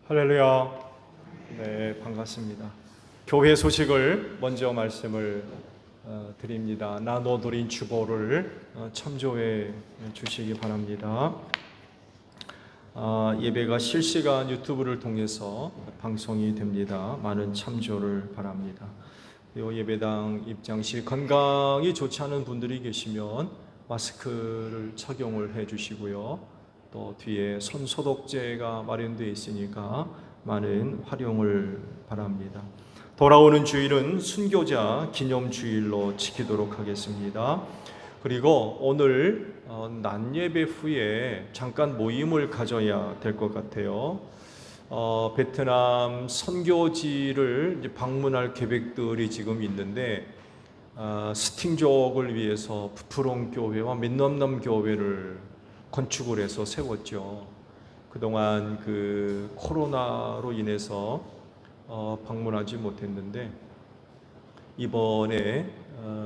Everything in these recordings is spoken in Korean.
할렐루야. 네, 반갑습니다. 교회 소식을 먼저 말씀을 드립니다. 나눠드린 주보를 참조해 주시기 바랍니다. 예배가 실시간 유튜브를 통해서 방송이 됩니다. 많은 참조를 바랍니다. 그리고 예배당 입장 시 건강이 좋지 않은 분들이 계시면 마스크를 착용을 해 주시고요. 또 뒤에 손 소독제가 마련되어 있으니까 많은 활용을 바랍니다. 돌아오는 주일은 순교자 기념주일로 지키도록 하겠습니다. 그리고 오늘 낮예배 후에 잠깐 모임을 가져야 될 것 같아요. 베트남 선교지를 이제 방문할 계획들이 지금 있는데 스팅족을 위해서 부프롱 교회와 민넘넘 교회를 건축을 해서 세웠죠. 그동안 그 코로나로 인해서 방문하지 못했는데 이번에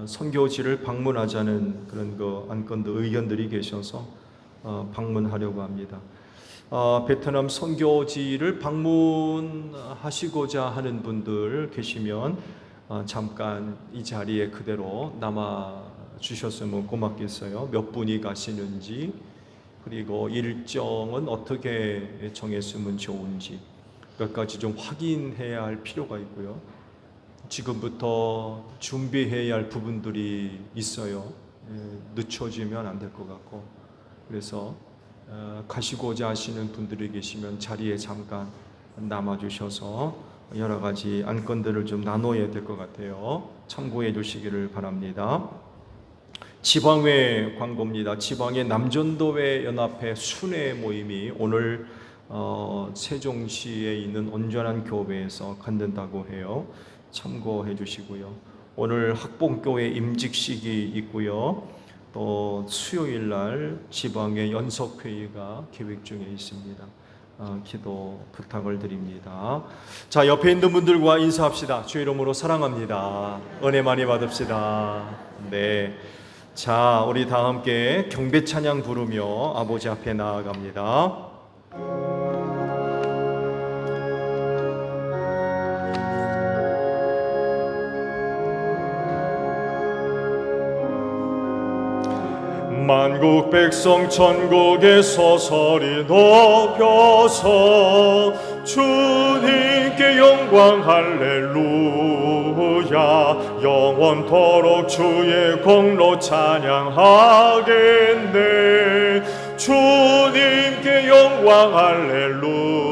선교지를 방문하자는 그런 안건도 의견들이 계셔서 방문하려고 합니다. 베트남 선교지를 방문하시고자 하는 분들 계시면 잠깐 이 자리에 그대로 남아 주셨으면 고맙겠어요. 몇 분이 가시는지, 그리고 일정은 어떻게 정했으면 좋은지 몇 가지 좀 확인해야 할 필요가 있고요. 지금부터 준비해야 할 부분들이 있어요. 늦춰지면 안 될 것 같고, 그래서 가시고자 하시는 분들이 계시면 자리에 잠깐 남아주셔서 여러 가지 안건들을 좀 나눠야 될 것 같아요. 참고해 주시기를 바랍니다. 지방회 광고입니다. 지방의 남전도회 연합회 순회 모임이 오늘 세종시에 있는 온전한 교회에서 갖는다고 해요. 참고해 주시고요. 오늘 학봉교회 임직식이 있고요. 또 수요일 날 지방의 연석회의가 계획 중에 있습니다. 기도 부탁을 드립니다. 자, 옆에 있는 분들과 인사합시다. 주 이름으로 사랑합니다. 은혜 많이 받읍시다. 네. 자, 우리 다 함께 경배 찬양 부르며 아버지 앞에 나아갑니다. 만국 백성 천국에서 소리 높여서 주님께 영광 할렐루야, 영원토록 주의 공로 찬양하겠네. 주님께 영광 할렐루야,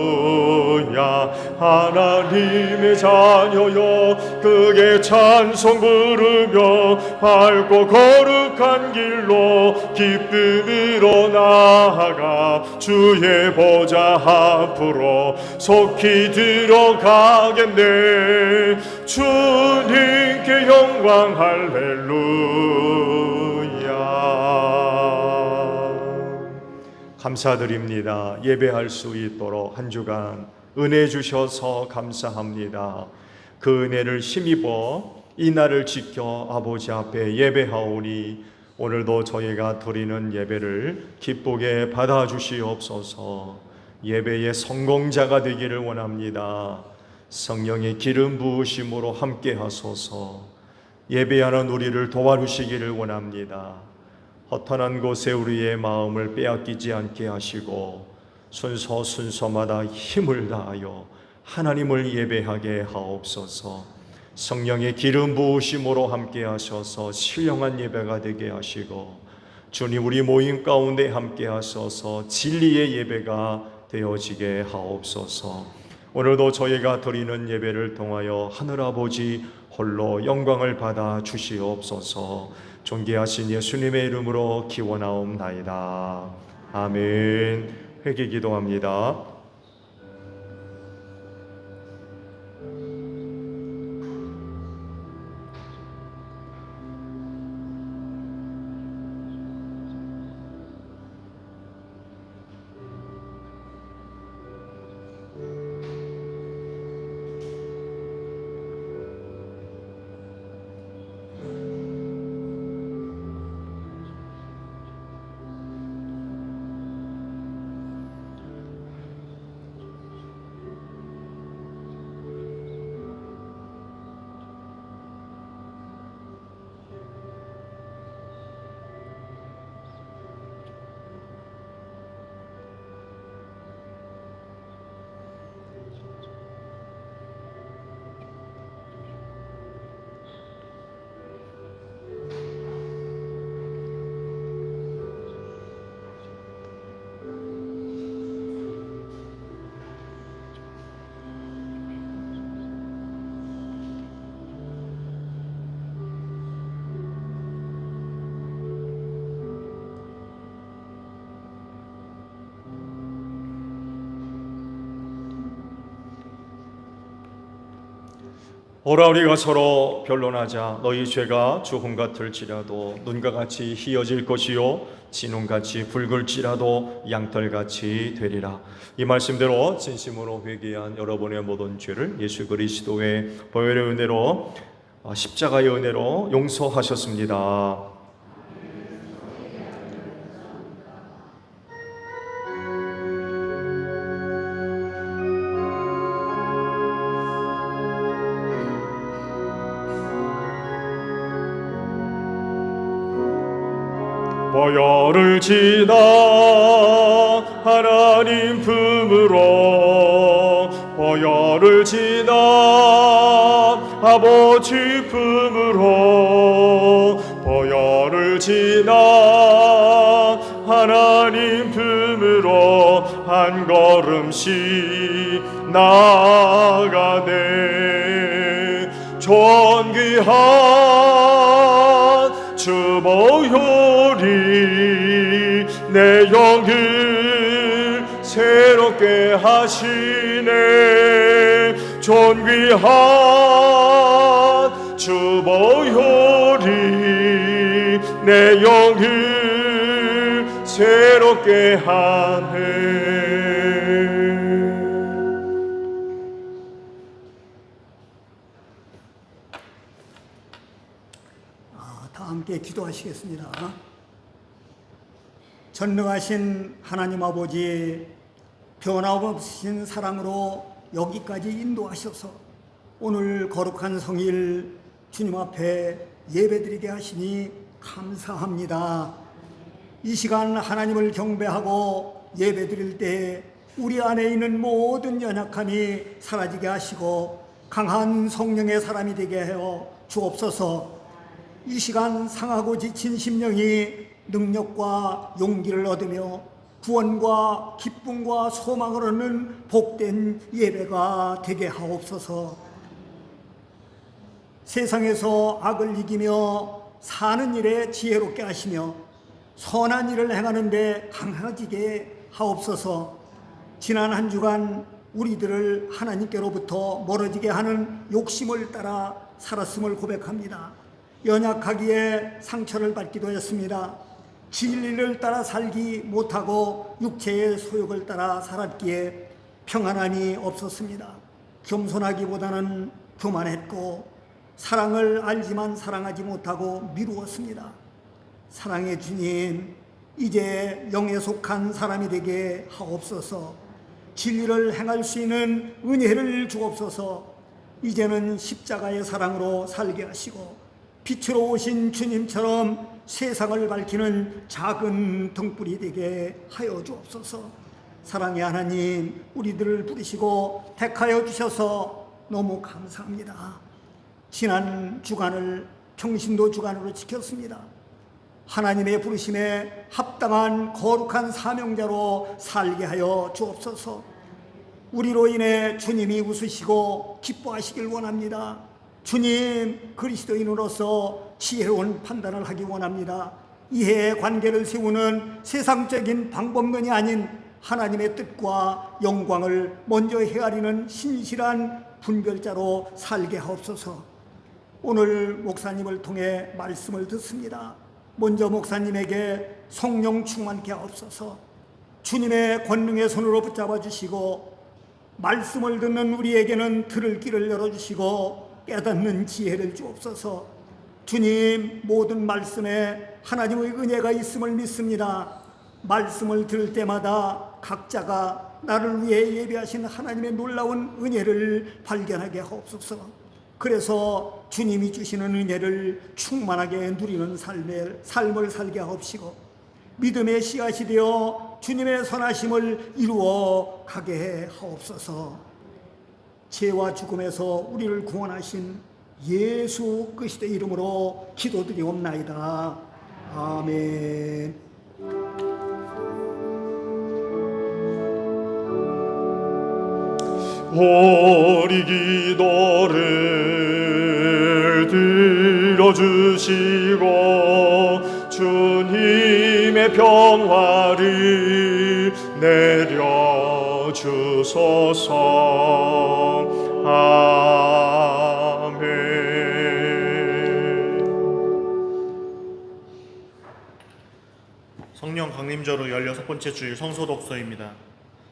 하나님의 자녀여 크게 찬송 부르며 밝고 거룩한 길로 기쁨으로 나아가 주의 보좌 앞으로 속히 들어가겠네. 주님께 영광 할렐루야. 감사드립니다. 예배할 수 있도록 한 주간 은혜 주셔서 감사합니다. 그 은혜를 힘입어 이 날을 지켜 아버지 앞에 예배하오니 오늘도 저희가 드리는 예배를 기쁘게 받아주시옵소서. 예배의 성공자가 되기를 원합니다. 성령의 기름 부으심으로 함께 하소서. 예배하는 우리를 도와주시기를 원합니다. 허탄한 곳에 우리의 마음을 빼앗기지 않게 하시고 순서마다 힘을 다하여 하나님을 예배하게 하옵소서. 성령의 기름 부으심으로 함께 하셔서 신령한 예배가 되게 하시고, 주님 우리 모임 가운데 함께 하셔서 진리의 예배가 되어지게 하옵소서. 오늘도 저희가 드리는 예배를 통하여 하늘아버지 홀로 영광을 받아 주시옵소서. 존귀하신 예수님의 이름으로 기원하옵나이다. 아멘. 회개 기도합니다. 오라 우리가 서로 변론하자. 너희 죄가 주홍 같을지라도 눈과 같이 희어질 것이요 진홍같이 붉을지라도 양털같이 되리라. 이 말씀대로 진심으로 회개한 여러분의 모든 죄를 예수 그리스도의 보혈의 은혜로 십자가의 은혜로 용서하셨습니다. 보혈을 지나 하나님 품으로 보혈을 지나 아버지 품으로 보혈을 지나 하나님 품으로 한 걸음씩 나아가네. 존귀한 주 보혈이 내 영을 새롭게 하시네. 존귀한 주 보혈이 내 영을 새롭게 하네. 다 함께 기도하시겠습니다. 전능하신 하나님 아버지, 변함없으신 사랑으로 여기까지 인도하셔서 오늘 거룩한 성일 주님 앞에 예배드리게 하시니 감사합니다. 이 시간 하나님을 경배하고 예배드릴 때 우리 안에 있는 모든 연약함이 사라지게 하시고 강한 성령의 사람이 되게 하여 주옵소서. 이 시간 상하고 지친 심령이 능력과 용기를 얻으며 구원과 기쁨과 소망을 얻는 복된 예배가 되게 하옵소서. 세상에서 악을 이기며 사는 일에 지혜롭게 하시며 선한 일을 행하는데 강해지게 하옵소서. 지난 한 주간 우리들을 하나님께로부터 멀어지게 하는 욕심을 따라 살았음을 고백합니다. 연약하기에 상처를 받기도 했습니다. 진리를 따라 살기 못하고 육체의 소욕을 따라 살았기에 평안함이 없었습니다. 겸손하기보다는 교만했고 사랑을 알지만 사랑하지 못하고 미루었습니다. 사랑의 주님, 이제 영에 속한 사람이 되게 하옵소서. 진리를 행할 수 있는 은혜를 주옵소서. 이제는 십자가의 사랑으로 살게 하시고 빛으로 오신 주님처럼 세상을 밝히는 작은 등불이 되게 하여 주옵소서. 사랑의 하나님, 우리들을 부르시고 택하여 주셔서 너무 감사합니다. 지난 주간을 평신도 주간으로 지켰습니다. 하나님의 부르심에 합당한 거룩한 사명자로 살게 하여 주옵소서. 우리로 인해 주님이 웃으시고 기뻐하시길 원합니다. 주님, 그리스도인으로서 지혜로운 판단을 하기 원합니다. 이해의 관계를 세우는 세상적인 방법론이 아닌 하나님의 뜻과 영광을 먼저 헤아리는 신실한 분별자로 살게 하옵소서. 오늘 목사님을 통해 말씀을 듣습니다. 먼저 목사님에게 성령 충만케 하옵소서. 주님의 권능의 손으로 붙잡아 주시고 말씀을 듣는 우리에게는 들을 길을 열어주시고 깨닫는 지혜를 주옵소서. 주님, 모든 말씀에 하나님의 은혜가 있음을 믿습니다. 말씀을 들을 때마다 각자가 나를 위해 예비하신 하나님의 놀라운 은혜를 발견하게 하옵소서. 그래서 주님이 주시는 은혜를 충만하게 누리는 삶을 살게 하옵시고 믿음의 씨앗이 되어 주님의 선하심을 이루어 가게 하옵소서. 죄와 죽음에서 우리를 구원하신 예수 그리스도의 이름으로 기도드리옵나이다. 아멘. 우리 기도를 들어주시고 주님의 평화를 내려주소서. 아멘. 강림절후 16번째 주일 성서 독서입니다.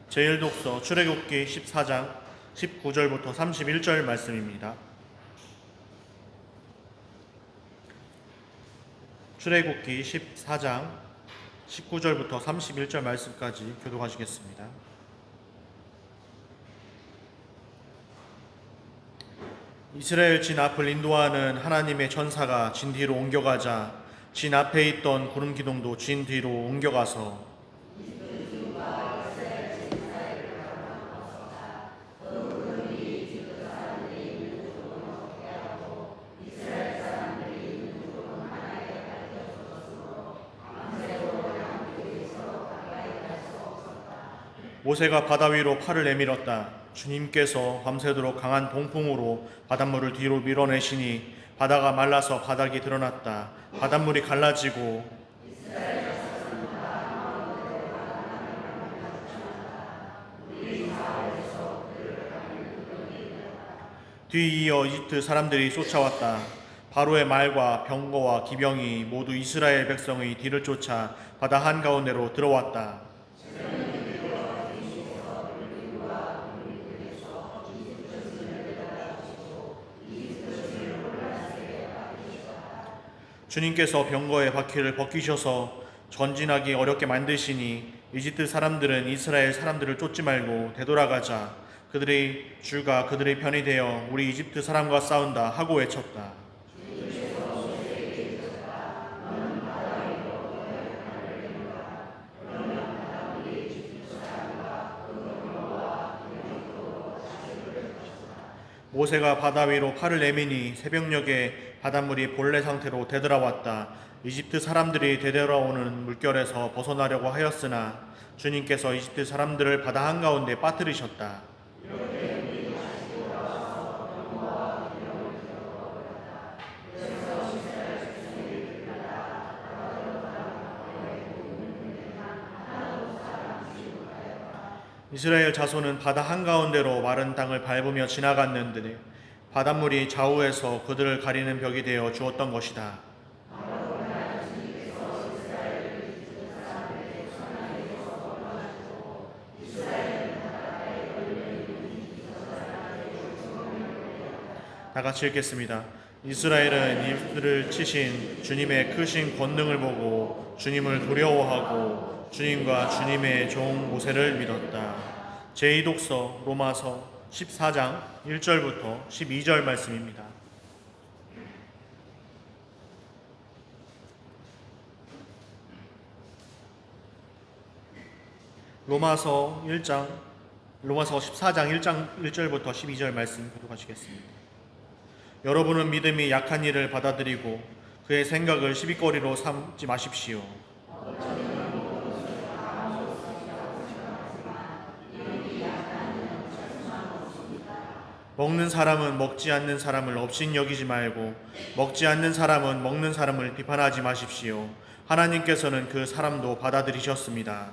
제1독서 출애굽기 14장 19절부터 31절 말씀입니다. 출애굽기 14장 19절부터 31절 말씀까지 교독하시겠습니다. 이스라엘 진 앞을 인도하는 하나님의 천사가 진 뒤로 옮겨가자 진 앞에 있던 구름 기둥도 진 뒤로 옮겨가서 모세가 바다 위로 팔을 내밀었다. 주님께서 밤새도록 강한 동풍으로 바닷물을 뒤로 밀어내시니 바다가 말라서 바닥이 드러났다. 바닷물이 갈라지고 뒤이어 이집트 사람들이 쫓아왔다. 바로의 말과 병거와 기병이 모두 이스라엘 백성의 뒤를 쫓아 바다 한가운데로 들어왔다. 주님께서 병거의 바퀴를 벗기셔서 전진하기 어렵게 만드시니 이집트 사람들은 이스라엘 사람들을 쫓지 말고 되돌아가자 그들의 주가 그들의 편이 되어 우리 이집트 사람과 싸운다 하고 외쳤다. 모세가 바다 위로 팔을 내미니 새벽녘에 바닷물이 본래 상태로 되돌아왔다. 이집트 사람들이 되돌아오는 물결에서 벗어나려고 하였으나 주님께서 이집트 사람들을 바다 한가운데 빠뜨리셨다. 이스라엘 자손은 바다 한가운데로 마른 땅을 밟으며 지나갔는데 바닷물이 좌우에서 그들을 가리는 벽이 되어 주었던 것이다. 다 같이 읽겠습니다. 이스라엘은 이들을 치신 주님의 크신 권능을 보고 주님을 두려워하고 주님과 주님의 종 모세를 믿었다. 제2독서 로마서 14장 1절부터 12절 말씀입니다. 로마서 14장 1절부터 12절 말씀 교독하시겠습니다. 여러분은 믿음이 약한 이를 받아들이고 그의 생각을 시비거리로 삼지 마십시오. 먹는 사람은 먹지 않는 사람을 업신여기지 말고 먹지 않는 사람은 먹는 사람을 비판하지 마십시오. 하나님께서는 그 사람도 받아들이셨습니다.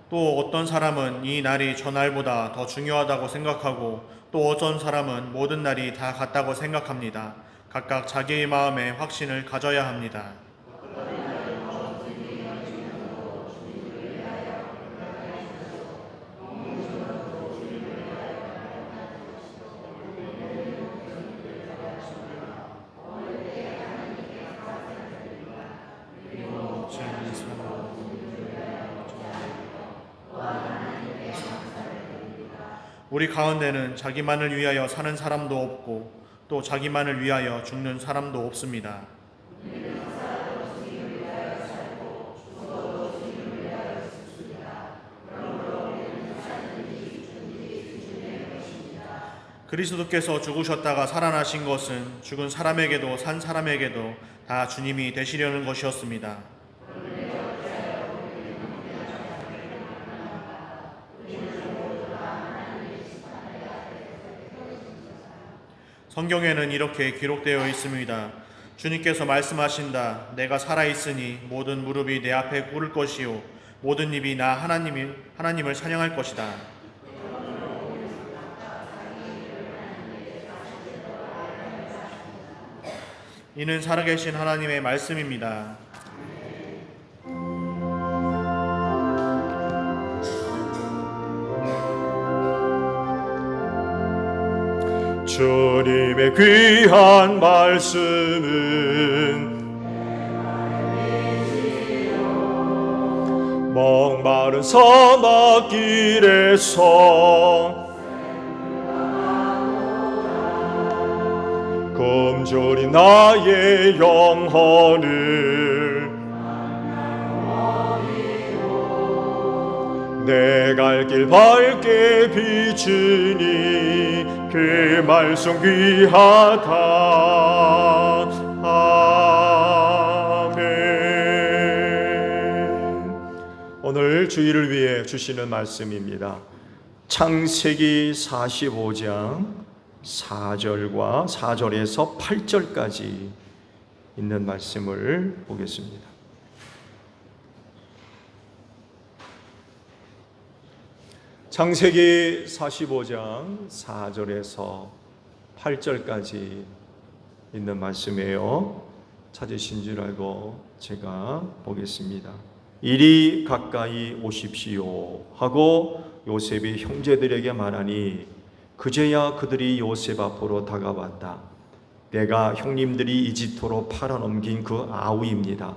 또 어떤 사람은 이 날이 저 날보다 더 중요하다고 생각하고 또 어떤 사람은 모든 날이 다 같다고 생각합니다. 각각 자기의 마음에 확신을 가져야 합니다. 우리 가운데는 자기만을 위하여 사는 사람도 없고 또 자기만을 위하여 죽는 사람도 없습니다. 그리스도께서 죽으셨다가 살아나신 것은 죽은 사람에게도 산 사람에게도 다 주님이 되시려는 것이었습니다. 성경에는 이렇게 기록되어 있습니다. 주님께서 말씀하신다. 내가 살아있으니 모든 무릎이 내 앞에 꿇을 것이요 모든 입이 나 하나님을 찬양할 것이다. 이는 살아계신 하나님의 말씀입니다. 주님의 귀한 말씀은 목마른 사막길에서 금줄이 나의 영혼을 내 갈 길 밝게 비추니 그 말씀 귀하다. 아멘. 오늘 주일을 위해 주시는 말씀입니다. 창세기 45장 4절에서 8절까지 있는 말씀을 보겠습니다. 창세기 45장 4절에서 8절까지 있는 말씀이에요. 찾으신 줄 알고 제가 보겠습니다. 이리 가까이 오십시오 하고 요셉이 형제들에게 말하니 그제야 그들이 요셉 앞으로 다가왔다. 내가 형님들이 이집트로 팔아넘긴 그 아우입니다.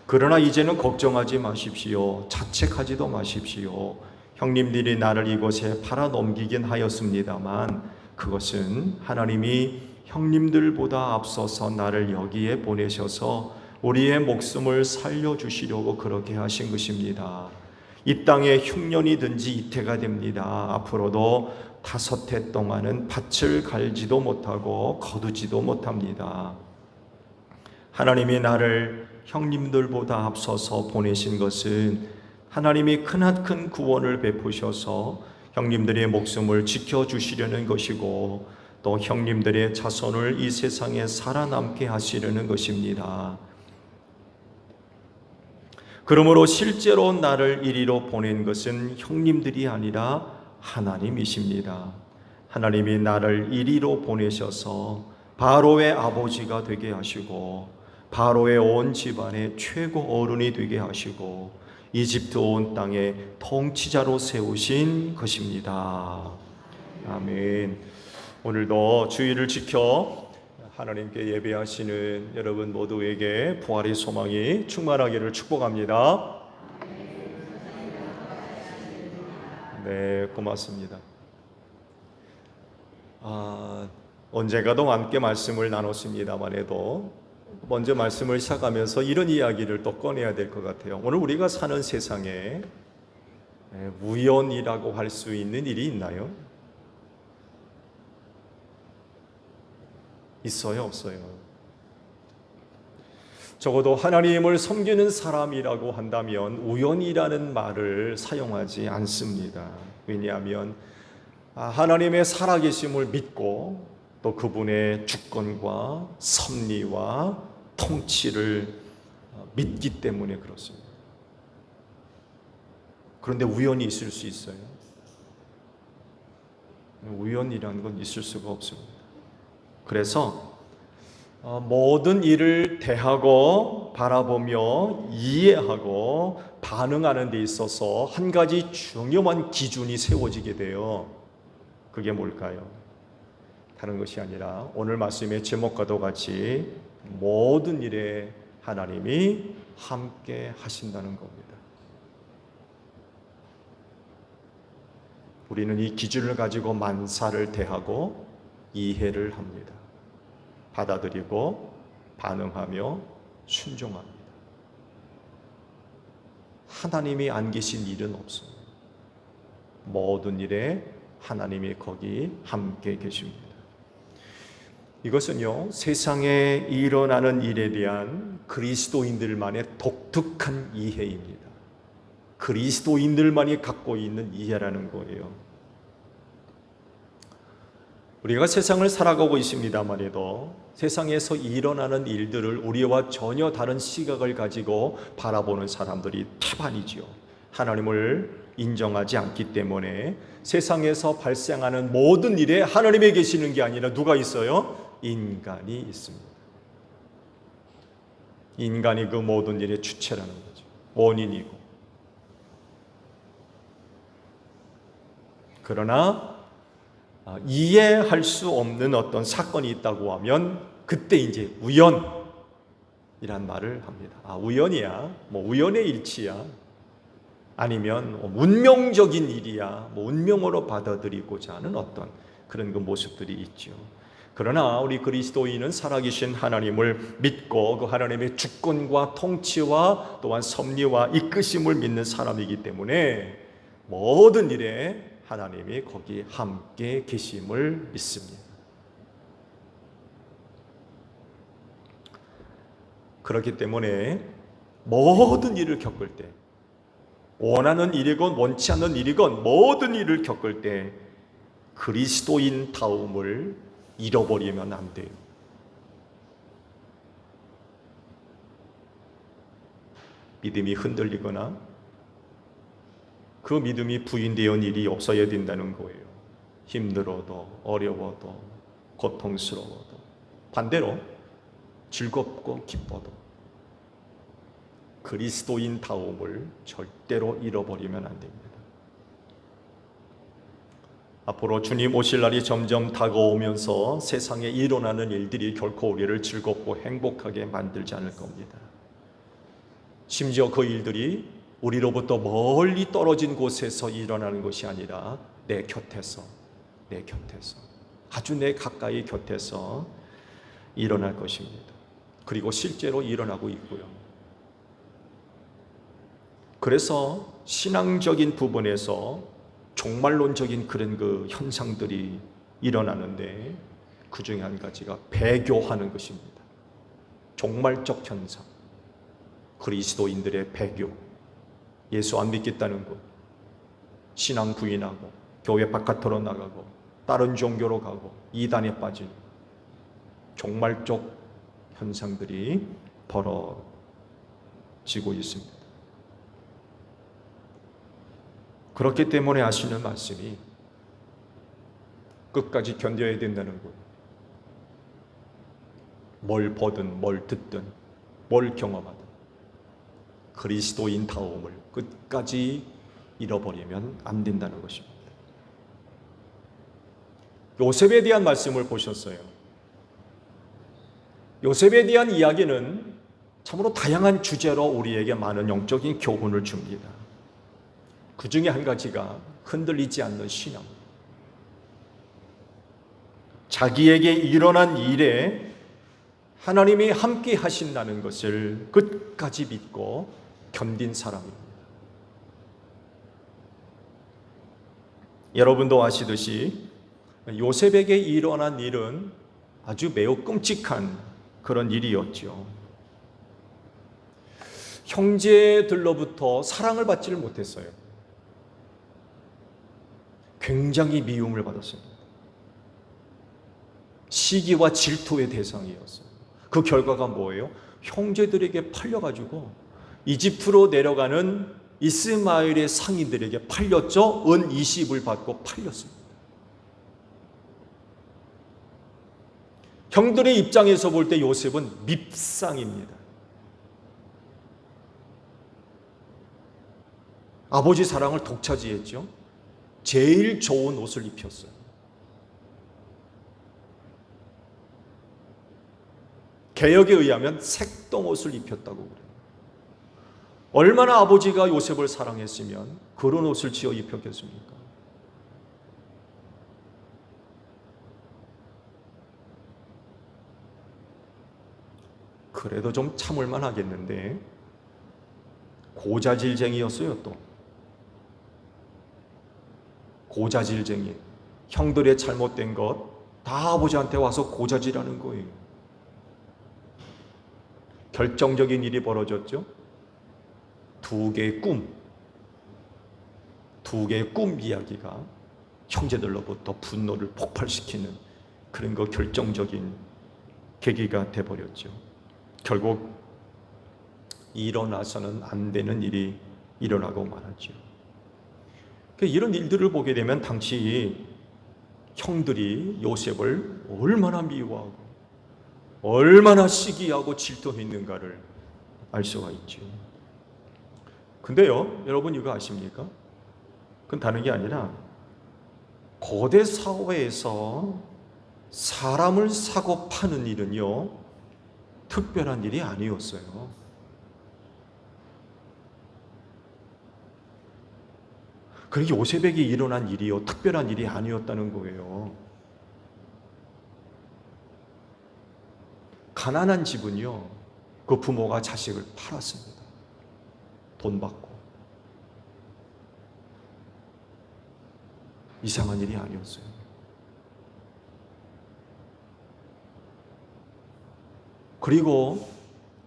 그러나 이제는 걱정하지 마십시오. 자책하지도 마십시오. 형님들이 나를 이곳에 팔아넘기긴 하였습니다만 그것은 하나님이 형님들보다 앞서서 나를 여기에 보내셔서 우리의 목숨을 살려주시려고 그렇게 하신 것입니다. 이 땅에 흉년이든지 이태가 됩니다. 앞으로도 5해 동안은 밭을 갈지도 못하고 거두지도 못합니다. 하나님이 나를 형님들보다 앞서서 보내신 것은 하나님이 크나큰 구원을 베푸셔서 형님들의 목숨을 지켜주시려는 것이고 또 형님들의 자손을 이 세상에 살아남게 하시려는 것입니다. 그러므로 실제로 나를 이리로 보낸 것은 형님들이 아니라 하나님이십니다. 하나님이 나를 이리로 보내셔서 바로의 아버지가 되게 하시고 바로의 온 집안의 최고 어른이 되게 하시고 이집트 온 땅의 통치자로 세우신 것입니다. 아멘. 오늘도 주의를 지켜 하나님께 예배하시는 여러분 모두에게 부활의 소망이 충만하기를 축복합니다. 네, 고맙습니다. 언젠가도 함께 말씀을 나눴습니다만 해도 먼저 말씀을 시작하면서 이런 이야기를 또 꺼내야 될 것 같아요. 오늘 우리가 사는 세상에 우연이라고 할 수 있는 일이 있나요? 있어요, 없어요? 적어도 하나님을 섬기는 사람이라고 한다면 우연이라는 말을 사용하지 않습니다. 왜냐하면 하나님의 살아계심을 믿고 또 그분의 주권과 섭리와 통치를 믿기 때문에 그렇습니다. 그런데 우연이 있을 수 있어요? 우연이라는 건 있을 수가 없습니다. 그래서 모든 일을 대하고 바라보며 이해하고 반응하는 데 있어서 한 가지 중요한 기준이 세워지게 돼요. 그게 뭘까요? 다른 것이 아니라 오늘 말씀의 제목과도 같이 모든 일에 하나님이 함께 하신다는 겁니다. 우리는 이 기준을 가지고 만사를 대하고 이해를 합니다. 받아들이고 반응하며 순종합니다. 하나님이 안 계신 일은 없습니다. 모든 일에 하나님이 거기 함께 계십니다. 이것은요, 세상에 일어나는 일에 대한 그리스도인들만의 독특한 이해입니다. 그리스도인들만이 갖고 있는 이해라는 거예요. 우리가 세상을 살아가고 있습니다만에도 세상에서 일어나는 일들을 우리와 전혀 다른 시각을 가지고 바라보는 사람들이 태반이지요. 하나님을 인정하지 않기 때문에 세상에서 발생하는 모든 일에 하나님이 계시는 게 아니라 누가 있어요? 인간이 있습니다. 인간이 그 모든 일의 주체라는 거죠. 원인이고. 그러나 이해할 수 없는 어떤 사건이 있다고 하면 그때 이제 우연이란 말을 합니다. 우연이야? 우연의 일치야? 아니면 운명적인 일이야? 운명으로 받아들이고자 하는 어떤 그런 그 모습들이 있죠. 그러나 우리 그리스도인은 살아계신 하나님을 믿고 그 하나님의 주권과 통치와 또한 섭리와 이끄심을 믿는 사람이기 때문에 모든 일에 하나님이 거기 함께 계심을 믿습니다. 그렇기 때문에 모든 일을 겪을 때, 원하는 일이건 원치 않는 일이건 모든 일을 겪을 때 그리스도인 다움을 잃어버리면 안 돼요. 믿음이 흔들리거나 그 믿음이 부인되는 일이 없어야 된다는 거예요. 힘들어도 어려워도 고통스러워도 반대로 즐겁고 기뻐도 그리스도인 다움을 절대로 잃어버리면 안 됩니다. 앞으로 주님 오실 날이 점점 다가오면서 세상에 일어나는 일들이 결코 우리를 즐겁고 행복하게 만들지 않을 겁니다. 심지어 그 일들이 우리로부터 멀리 떨어진 곳에서 일어나는 것이 아니라 내 곁에서 아주 내 가까이 곁에서 일어날 것입니다. 그리고 실제로 일어나고 있고요. 그래서 신앙적인 부분에서 종말론적인 그런 그 현상들이 일어나는데 그 중에 한 가지가 배교하는 것입니다. 종말적 현상, 그리스도인들의 배교. 예수 안 믿겠다는 것, 신앙 부인하고 교회 바깥으로 나가고 다른 종교로 가고 이단에 빠지는 종말적 현상들이 벌어지고 있습니다. 그렇기 때문에 하시는 말씀이 끝까지 견뎌야 된다는 것. 뭘 보든 뭘 듣든 뭘 경험하든 그리스도인 다움을 끝까지 잃어버리면 안 된다는 것입니다. 요셉에 대한 말씀을 보셨어요. 요셉에 대한 이야기는 참으로 다양한 주제로 우리에게 많은 영적인 교훈을 줍니다. 그 중에 한 가지가 흔들리지 않는 신앙. 자기에게 일어난 일에 하나님이 함께 하신다는 것을 끝까지 믿고 견딘 사람입니다. 여러분도 아시듯이 요셉에게 일어난 일은 아주 매우 끔찍한 그런 일이었죠. 형제들로부터 사랑을 받지를 못했어요. 굉장히 미움을 받았습니다. 시기와 질투의 대상이었어요. 그 결과가 뭐예요? 형제들에게 팔려가지고 이집트로 내려가는 이스마엘의 상인들에게 팔렸죠. 은 20을 받고 팔렸습니다. 형들의 입장에서 볼 때 요셉은 밉상입니다. 아버지 사랑을 독차지했죠. 제일 좋은 옷을 입혔어요. 개역에 의하면 색동옷을 입혔다고 그래요. 얼마나 아버지가 요셉을 사랑했으면 그런 옷을 지어 입혔겠습니까? 그래도 좀 참을만 하겠는데 고자질쟁이였어요. 또 고자질쟁이. 형들의 잘못된 것 다 아버지한테 와서 고자질하는 거예요. 결정적인 일이 벌어졌죠. 두 개의 꿈 이야기가 형제들로부터 분노를 폭발시키는 그런 거 결정적인 계기가 돼버렸죠. 결국 일어나서는 안 되는 일이 일어나고 말았죠. 이런 일들을 보게 되면 당시 형들이 요셉을 얼마나 미워하고 얼마나 시기하고 질투했는가를 알 수가 있죠. 근데요, 여러분 이거 아십니까? 그건 다른 게 아니라 고대 사회에서 사람을 사고 파는 일은요, 특별한 일이 아니었어요. 그러니까 요셉에게 일어난 일이요, 특별한 일이 아니었다는 거예요. 가난한 집은요, 그 부모가 자식을 팔았습니다. 돈 받고. 이상한 일이 아니었어요. 그리고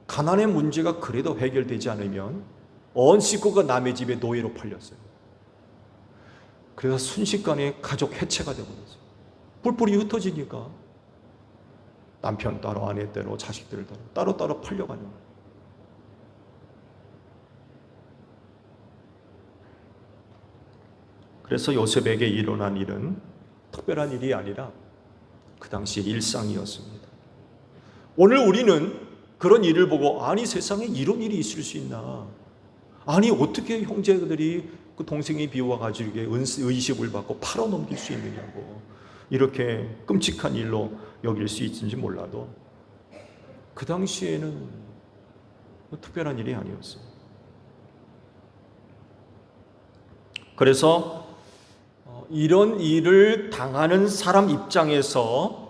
가난의 문제가 그래도 해결되지 않으면 온 식구가 남의 집에 노예로 팔렸어요. 그래서 순식간에 가족 해체가 되어버렸어요. 뿔뿔이 흩어지니까 남편 따로, 아내 따로, 자식들 따로 팔려가는 거예요. 그래서 요셉에게 일어난 일은 특별한 일이 아니라 그 당시의 일상이었습니다. 오늘 우리는 그런 일을 보고, 아니 세상에 이런 일이 있을 수 있나? 아니 어떻게 형제들이 그 동생이 비워가지고 의식을 받고 팔아넘길 수 있느냐고, 이렇게 끔찍한 일로 여길 수 있는지 몰라도 그 당시에는 특별한 일이 아니었어요. 그래서 이런 일을 당하는 사람 입장에서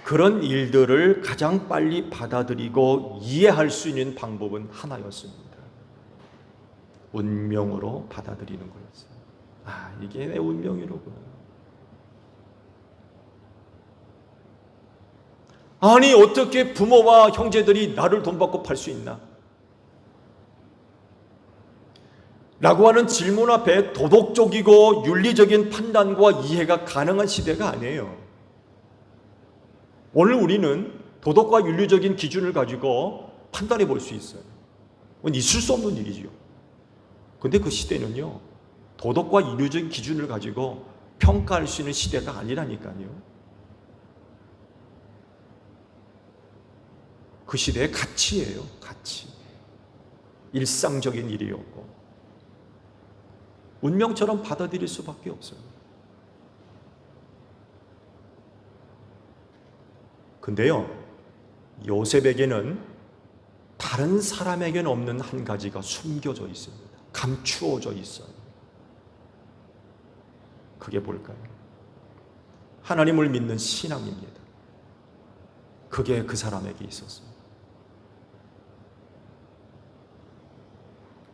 그런 일들을 가장 빨리 받아들이고 이해할 수 있는 방법은 하나였습니다. 운명으로 받아들이는 거였어요. 아, 이게 내 운명이로구나. 아니 어떻게 부모와 형제들이 나를 돈 받고 팔 수 있나? 라고 하는 질문 앞에 도덕적이고 윤리적인 판단과 이해가 가능한 시대가 아니에요. 오늘 우리는 도덕과 윤리적인 기준을 가지고 판단해 볼 수 있어요. 그건 있을 수 없는 일이죠. 근데 그 시대는요, 도덕과 윤리적인 기준을 가지고 평가할 수 있는 시대가 아니라니까요. 그 시대의 가치예요, 가치. 일상적인 일이었고 운명처럼 받아들일 수밖에 없어요. 근데요, 요셉에게는 다른 사람에게는 없는 한 가지가 숨겨져 있습니다. 감추어져 있어요. 그게 뭘까요? 하나님을 믿는 신앙입니다. 그게 그 사람에게 있었습니다.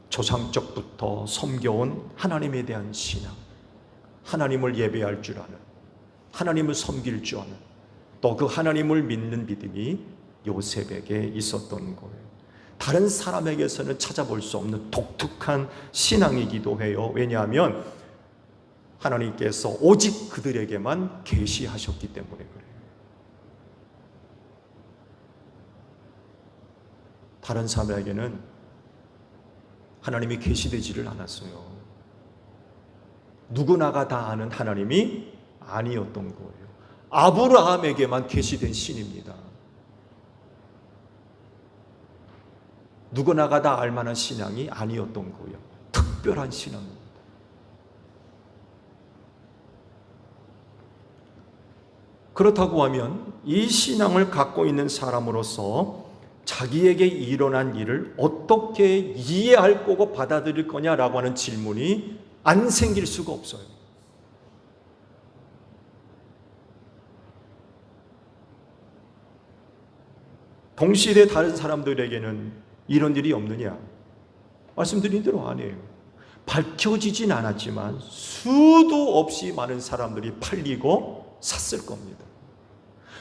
조상적부터 섬겨온 하나님에 대한 신앙, 하나님을 예배할 줄 아는, 하나님을 섬길 줄 아는, 또 그 하나님을 믿는 믿음이 요셉에게 있었던 거예요. 다른 사람에게서는 찾아볼 수 없는 독특한 신앙이기도 해요. 왜냐하면 하나님께서 오직 그들에게만 계시하셨기 때문에 그래요. 다른 사람에게는 하나님이 계시되지를 않았어요. 누구나가 다 아는 하나님이 아니었던 거예요. 아브라함에게만 계시된 신입니다. 누구나가 다 알만한 신앙이 아니었던 거예요. 특별한 신앙입니다. 그렇다고 하면 이 신앙을 갖고 있는 사람으로서 자기에게 일어난 일을 어떻게 이해할 거고 받아들일 거냐라고 하는 질문이 안 생길 수가 없어요. 동시대 다른 사람들에게는 이런 일이 없느냐? 말씀드린 대로 아니에요. 밝혀지진 않았지만 수도 없이 많은 사람들이 팔리고 샀을 겁니다.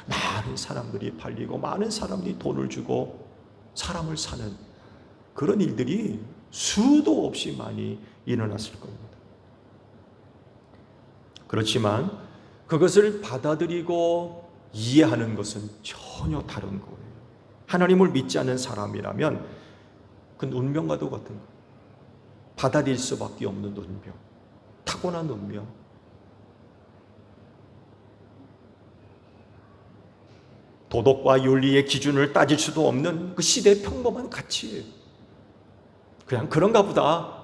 많은 사람들이 팔리고 많은 사람들이 돈을 주고 사람을 사는 그런 일들이 수도 없이 많이 일어났을 겁니다. 그렇지만 그것을 받아들이고 이해하는 것은 전혀 다른 거예요. 하나님을 믿지 않는 사람이라면 그건 운명과도 같은 거예요. 받아들일 수밖에 없는 운명, 타고난 운명. 도덕과 윤리의 기준을 따질 수도 없는 그 시대의 평범한 가치예요. 그냥 그런가 보다.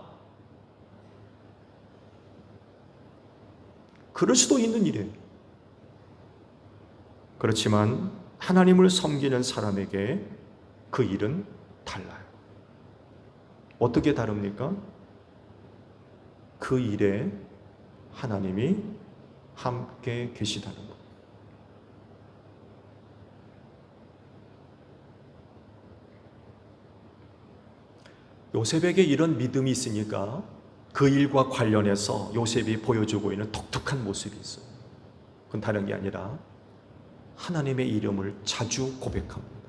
그럴 수도 있는 일이에요. 그렇지만 하나님을 섬기는 사람에게 그 일은 달라요. 어떻게 다릅니까? 그 일에 하나님이 함께 계시다는 것. 요셉에게 이런 믿음이 있으니까 그 일과 관련해서 요셉이 보여주고 있는 독특한 모습이 있어요. 그건 다른 게 아니라 하나님의 이름을 자주 고백합니다.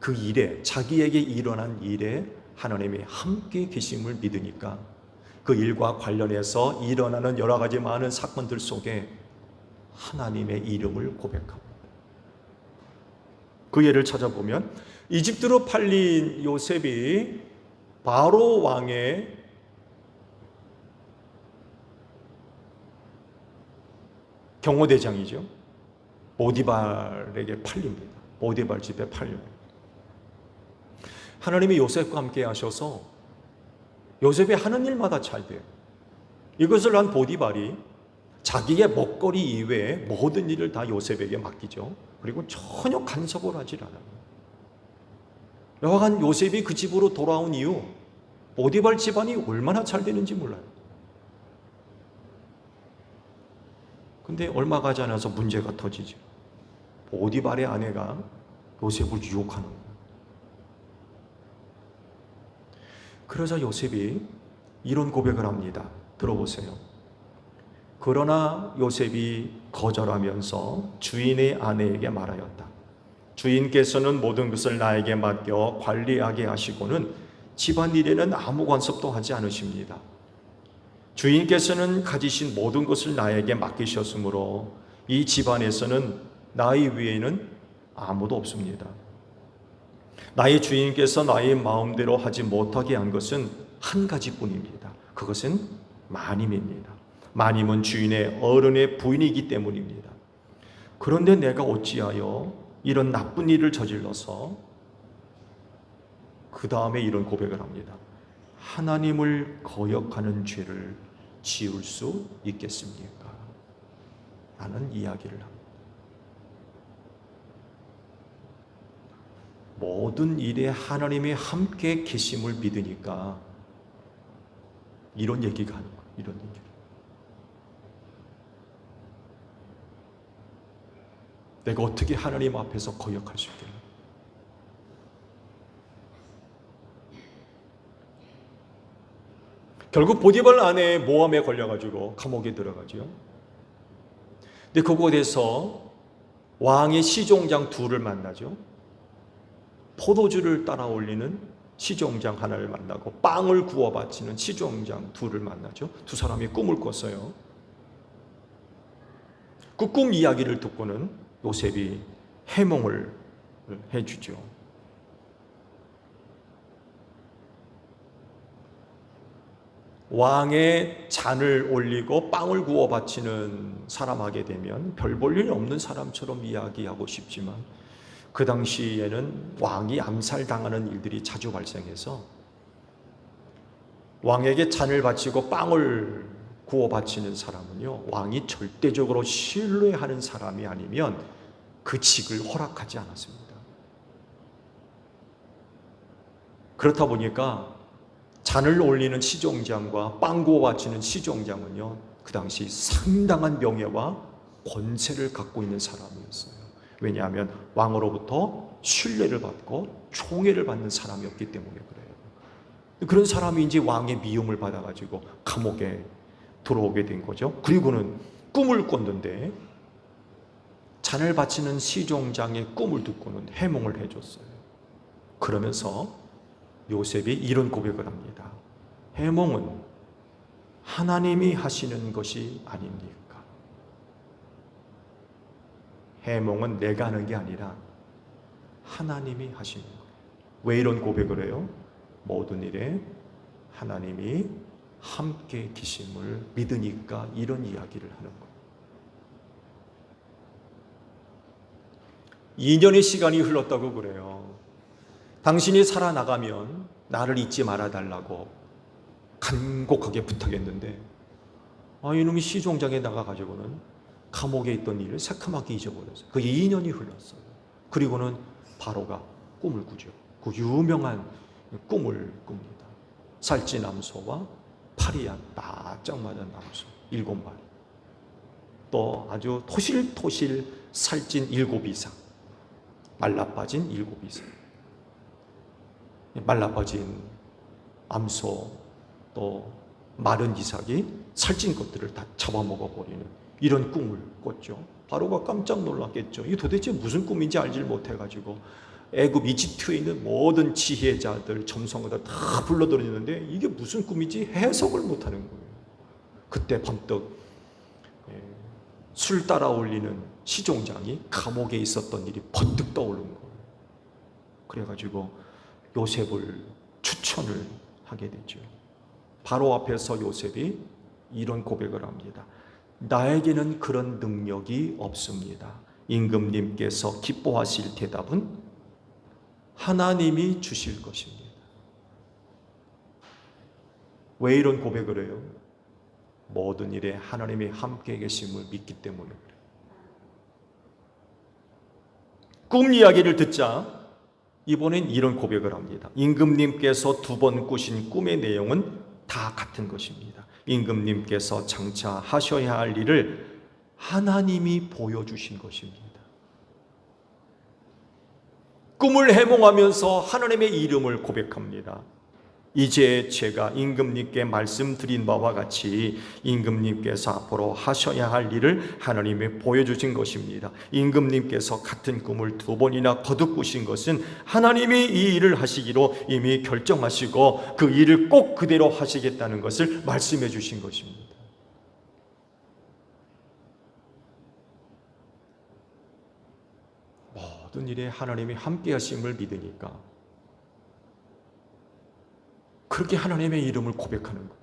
그 일에, 자기에게 일어난 일에 하나님이 함께 계심을 믿으니까 그 일과 관련해서 일어나는 여러 가지 많은 사건들 속에 하나님의 이름을 고백합니다. 그 예를 찾아보면 이집트로 팔린 요셉이 바로 왕의 경호대장이죠. 보디발에게 팔립니다. 보디발 집에 팔려요. 하나님이 요셉과 함께 하셔서 요셉이 하는 일마다 잘 돼요. 이것을 한 보디발이 자기의 먹거리 이외에 모든 일을 다 요셉에게 맡기죠. 그리고 전혀 간섭을 하질 않아요. 여하간 요셉이 그 집으로 돌아온 이후 보디발 집안이 얼마나 잘 되는지 몰라요. 근데 얼마 가지 않아서 문제가 터지죠. 보디발의 아내가 요셉을 유혹하는 거예요. 그러자 요셉이 이런 고백을 합니다. 들어보세요. 그러나 요셉이 거절하면서 주인의 아내에게 말하였다. 주인께서는 모든 것을 나에게 맡겨 관리하게 하시고는 집안일에는 아무 간섭도 하지 않으십니다. 주인께서는 가지신 모든 것을 나에게 맡기셨으므로 이 집안에서는 나의 위에는 아무도 없습니다. 나의 주인께서 나의 마음대로 하지 못하게 한 것은 한 가지뿐입니다. 그것은 마님입니다. 마님은 주인의 어른의 부인이기 때문입니다. 그런데 내가 어찌하여 이런 나쁜 일을 저질러서 그 다음에 이런 고백을 합니다. 하나님을 거역하는 죄를 지을 수 있겠습니까? 라는 이야기를 합니다. 모든 일에 하나님이 함께 계심을 믿으니까 이런 얘기가 하는 거예요. 이런 얘기를. 내가 어떻게 하나님 앞에서 거역할 수 있겠나? 결국 보디발 아내의 모함에 걸려가지고 감옥에 들어가죠. 근데 그곳에서 왕의 시종장 둘을 만나죠. 포도주를 따라 올리는 시종장 하나를 만나고 빵을 구워 바치는 시종장 둘을 만나죠. 두 사람이 꿈을 꿨어요. 그 꿈 이야기를 듣고는 요셉이 해몽을 해주죠. 왕의 잔을 올리고 빵을 구워 바치는 사람 하게 되면 별 볼 일 없는 사람처럼 이야기하고 싶지만 그 당시에는 왕이 암살당하는 일들이 자주 발생해서 왕에게 잔을 바치고 빵을 구워 바치는 사람은요, 왕이 절대적으로 신뢰하는 사람이 아니면 그 직을 허락하지 않았습니다. 그렇다 보니까 잔을 올리는 시종장과 빵 구워 바치는 시종장은요, 그 당시 상당한 명예와 권세를 갖고 있는 사람이었어요. 왜냐하면 왕으로부터 신뢰를 받고 총애를 받는 사람이었기 때문에 그래요. 그런 사람이 이제 왕의 미움을 받아가지고 감옥에 들어오게 된 거죠. 그리고는 꿈을 꿨는데 잔을 바치는 시종장의 꿈을 듣고는 해몽을 해줬어요. 그러면서 요셉이 이런 고백을 합니다. 해몽은 하나님이 하시는 것이 아닙니까? 해몽은 내가 하는 게 아니라 하나님이 하시는 거예요. 왜 이런 고백을 해요? 모든 일에 하나님이 함께 계심을 믿으니까 이런 이야기를 하는 거예요. 2년의 시간이 흘렀다고 그래요. 당신이 살아나가면 나를 잊지 말아달라고 간곡하게 부탁했는데 이놈이 시종장에 나가가지고는 감옥에 있던 일을 새카맣게 잊어버렸어요. 그 2년이 흘렀어요. 그리고는 바로가 꿈을 꾸죠. 그 유명한 꿈을 꿉니다. 살찐 암소와 파리한 바짝 맞은 암소 7마리, 또 아주 토실토실 살찐 7이삭, 말라빠진 7이삭, 말라빠진 암소 또 마른 이삭이 살찐 것들을 다 잡아먹어버리는 이런 꿈을 꿨죠. 바로가 깜짝 놀랐겠죠. 이게 도대체 무슨 꿈인지 알지 못해가지고 애굽 이집트에 있는 모든 지혜자들, 점성가들 다 불러들였는데 이게 무슨 꿈인지 해석을 못하는 거예요. 그때 번뜩 술 따라 올리는 시종장이 감옥에 있었던 일이 번뜩 떠오른 거예요. 그래가지고 요셉을 추천을 하게 되죠. 바로 앞에서 요셉이 이런 고백을 합니다. 나에게는 그런 능력이 없습니다. 임금님께서 기뻐하실 대답은 하나님이 주실 것입니다. 왜 이런 고백을 해요? 모든 일에 하나님이 함께 계심을 믿기 때문에 그래요. 꿈 이야기를 듣자 이번엔 이런 고백을 합니다. 임금님께서 2번 꾸신 꿈의 내용은 다 같은 것입니다. 임금님께서 장차 하셔야 할 일을 하나님이 보여주신 것입니다. 꿈을 해몽하면서 하나님의 이름을 고백합니다. 이제 제가 임금님께 말씀드린 바와 같이 임금님께서 앞으로 하셔야 할 일을 하나님이 보여주신 것입니다. 임금님께서 같은 꿈을 2번이나 거듭 꾸신 것은 하나님이 이 일을 하시기로 이미 결정하시고 그 일을 꼭 그대로 하시겠다는 것을 말씀해 주신 것입니다. 모든 일에 하나님이 함께 하심을 믿으니까 그렇게 하나님의 이름을 고백하는 거예요.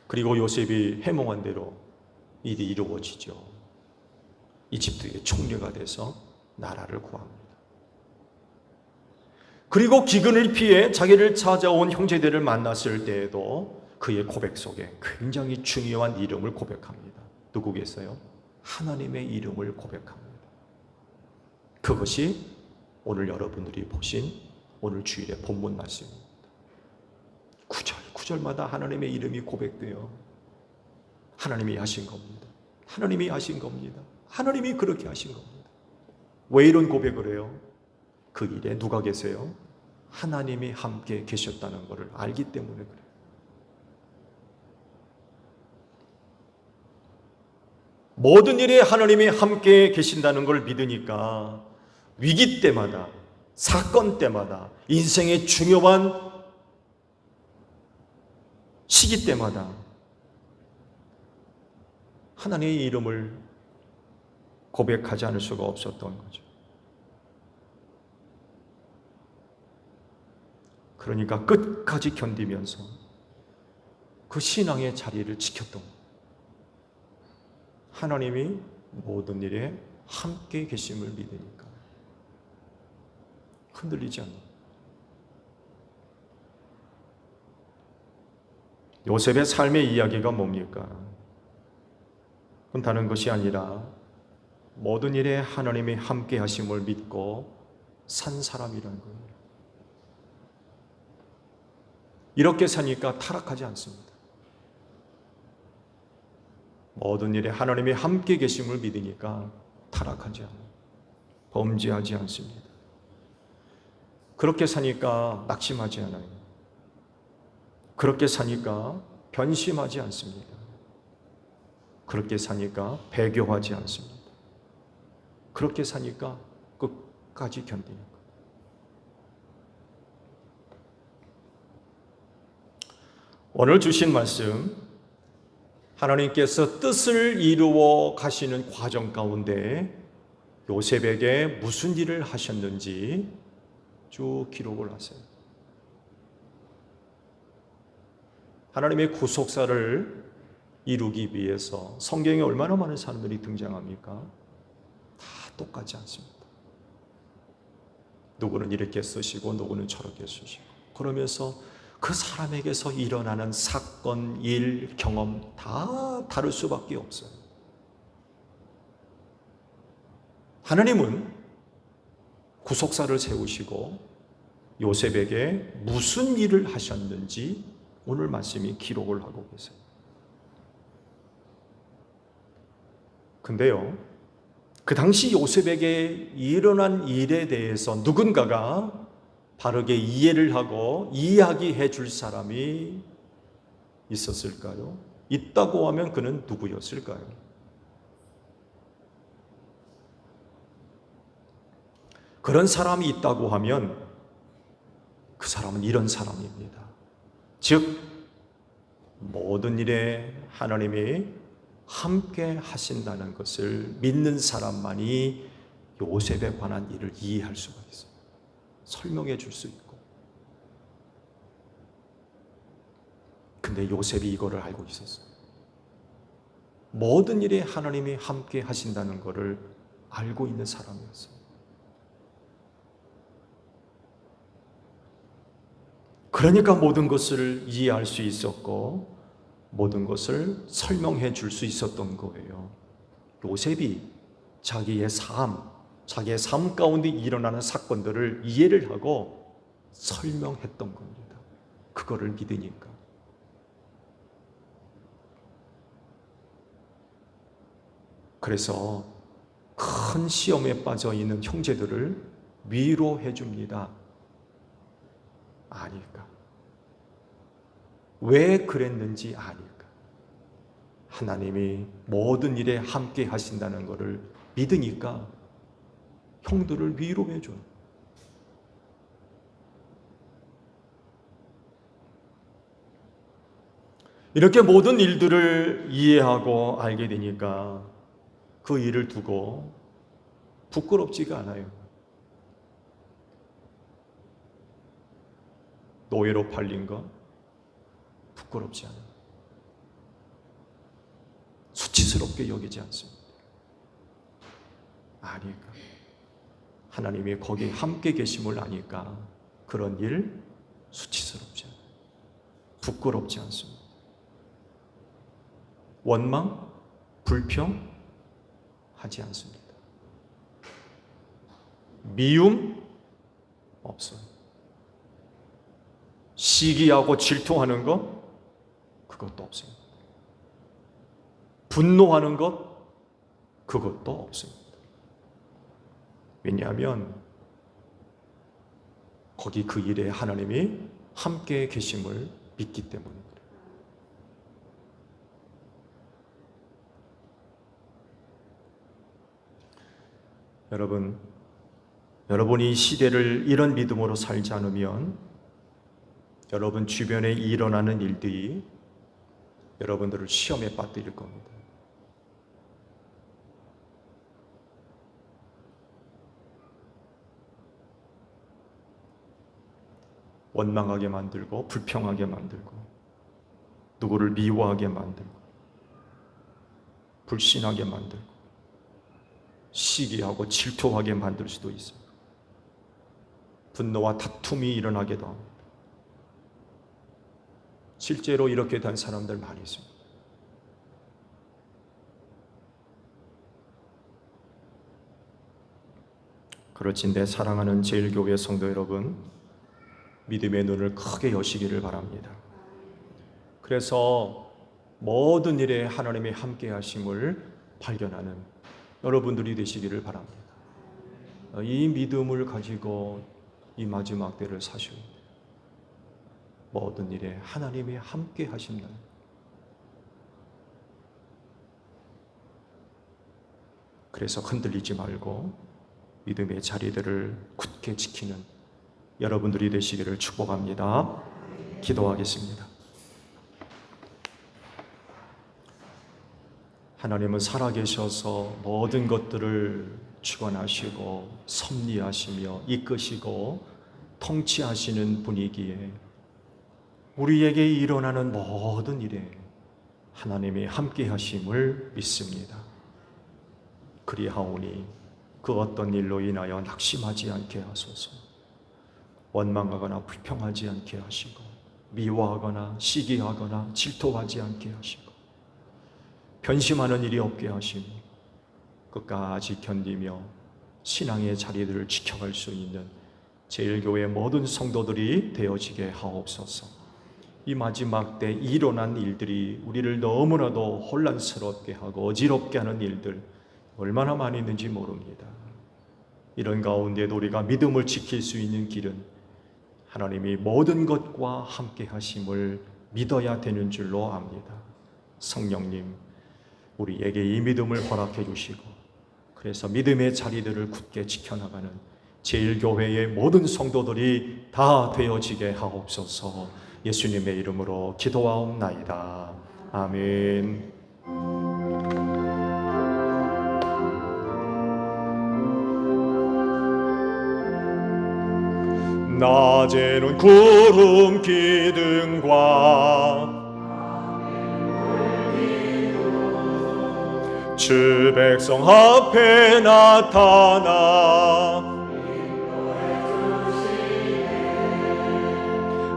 그리고 요셉이 해몽한 대로 일이 이루어지죠. 이집트의 총리가 돼서 나라를 구합니다. 그리고 기근을 피해 자기를 찾아온 형제들을 만났을 때에도 그의 고백 속에 굉장히 중요한 이름을 고백합니다. 누구겠어요? 하나님의 이름을 고백합니다. 그것이 오늘 여러분들이 보신 오늘 주일의 본문 말씀입니다. 구절마다 하나님의 이름이 고백돼요. 하나님이 하신 겁니다. 하나님이 하신 겁니다. 하나님이 그렇게 하신 겁니다. 왜 이런 고백을 해요? 그 일에 누가 계세요? 하나님이 함께 계셨다는 것을 알기 때문에 그래요. 모든 일에 하나님이 함께 계신다는 걸 믿으니까 위기 때마다, 사건 때마다, 인생의 중요한 시기 때마다 하나님의 이름을 고백하지 않을 수가 없었던 거죠. 그러니까 끝까지 견디면서 그 신앙의 자리를 지켰던 거예요. 하나님이 모든 일에 함께 계심을 믿으니까 흔들리지 않는 요셉의 삶의 이야기가 뭡니까? 그건 다른 것이 아니라 모든 일에 하나님이 함께 하심을 믿고 산 사람이라는 거예요. 이렇게 사니까 타락하지 않습니다. 모든 일에 하나님이 함께 계심을 믿으니까 타락하지 않아요. 범죄하지 않습니다. 그렇게 사니까 낙심하지 않아요. 그렇게 사니까 변심하지 않습니다. 그렇게 사니까 배교하지 않습니다. 그렇게 사니까 끝까지 견디는 거예요. 오늘 주신 말씀, 하나님께서 뜻을 이루어 가시는 과정 가운데 요셉에게 무슨 일을 하셨는지 쭉 기록을 하세요. 하나님의 구속사를 이루기 위해서 성경에 얼마나 많은 사람들이 등장합니까? 다 똑같지 않습니다. 누구는 이렇게 쓰시고 누구는 저렇게 쓰시고, 그러면서 그 사람에게서 일어나는 사건, 일, 경험 다 다를 수밖에 없어요. 하나님은 구속사를 세우시고 요셉에게 무슨 일을 하셨는지 오늘 말씀이 기록을 하고 계세요. 근데요, 그 당시 요셉에게 일어난 일에 대해서 누군가가 바르게 이해를 하고 이야기해 줄 사람이 있었을까요? 있다고 하면 그는 누구였을까요? 그런 사람이 있다고 하면 그 사람은 이런 사람입니다. 즉, 모든 일에 하나님이 함께 하신다는 것을 믿는 사람만이 요셉에 관한 일을 이해할 수가 있어요. 설명해 줄 수 있고. 근데 요셉이 이거를 알고 있었어요. 모든 일에 하나님이 함께 하신다는 것을 알고 있는 사람이었어요. 그러니까 모든 것을 이해할 수 있었고 모든 것을 설명해 줄 수 있었던 거예요. 요셉이 자기의 삶 가운데 일어나는 사건들을 이해를 하고 설명했던 겁니다. 그거를 믿으니까. 그래서 큰 시험에 빠져 있는 형제들을 위로해 줍니다. 아니까. 왜 그랬는지 아니까. 하나님이 모든 일에 함께 하신다는 것을 믿으니까 형들을 위로해 줘요. 이렇게 모든 일들을 이해하고 알게 되니까 그 일을 두고 부끄럽지가 않아요. 노예로 팔린 거 부끄럽지 않아요. 수치스럽게 여기지 않습니다. 아니까. 하나님이 거기 함께 계심을 아니까 그런 일 수치스럽지 않아요. 부끄럽지 않습니다. 원망, 불평 하지 않습니다. 미움 없어요. 시기하고 질투하는 것 그것도 없습니다. 분노하는 것 그것도 없습니다. 왜냐하면 거기 그 일에 하나님이 함께 계심을 믿기 때문입니다. 여러분이 이 시대를 이런 믿음으로 살지 않으면 여러분 주변에 일어나는 일들이 여러분들을 시험에 빠뜨릴 겁니다. 원망하게 만들고 불평하게 만들고 누구를 미워하게 만들고 불신하게 만들고 시기하고 질투하게 만들 수도 있어요. 분노와 다툼이 일어나기도 합니다. 실제로 이렇게 된 사람들 많이 있습니다. 그렇지, 내 사랑하는 제일교회 성도 여러분, 믿음의 눈을 크게 여시기를 바랍니다. 그래서 모든 일에 하나님의 함께 하심을 발견하는 여러분들이 되시기를 바랍니다. 이 믿음을 가지고 이 마지막 때를 사셔야 돼요. 모든 일에 하나님이 함께 하신다. 그래서 흔들리지 말고 믿음의 자리들을 굳게 지키는 여러분들이 되시기를 축복합니다. 기도하겠습니다. 하나님은 살아계셔서 모든 것들을 주관하시고 섭리하시며 이끄시고 통치하시는 분이기에 우리에게 일어나는 모든 일에 하나님의 함께 하심을 믿습니다. 그리하오니 그 어떤 일로 인하여 낙심하지 않게 하소서. 원망하거나 불평하지 않게 하시고 미워하거나 시기하거나 질투하지 않게 하시고 변심하는 일이 없게 하시고 끝까지 견디며 신앙의 자리들을 지켜갈 수 있는 제1교회 모든 성도들이 되어지게 하옵소서. 이 마지막 때 일어난 일들이 우리를 너무나도 혼란스럽게 하고 어지럽게 하는 일들 얼마나 많이 있는지 모릅니다. 이런 가운데도 우리가 믿음을 지킬 수 있는 길은 하나님이 모든 것과 함께 하심을 믿어야 되는 줄로 압니다. 성령님, 우리에게 이 믿음을 허락해 주시고 그래서 믿음의 자리들을 굳게 지켜나가는 제1교회의 모든 성도들이 다 되어지게 하옵소서. 예수님의 이름으로 기도하옵나이다. 아멘. 낮에는 구름 기둥과 주 백성 앞에 나타나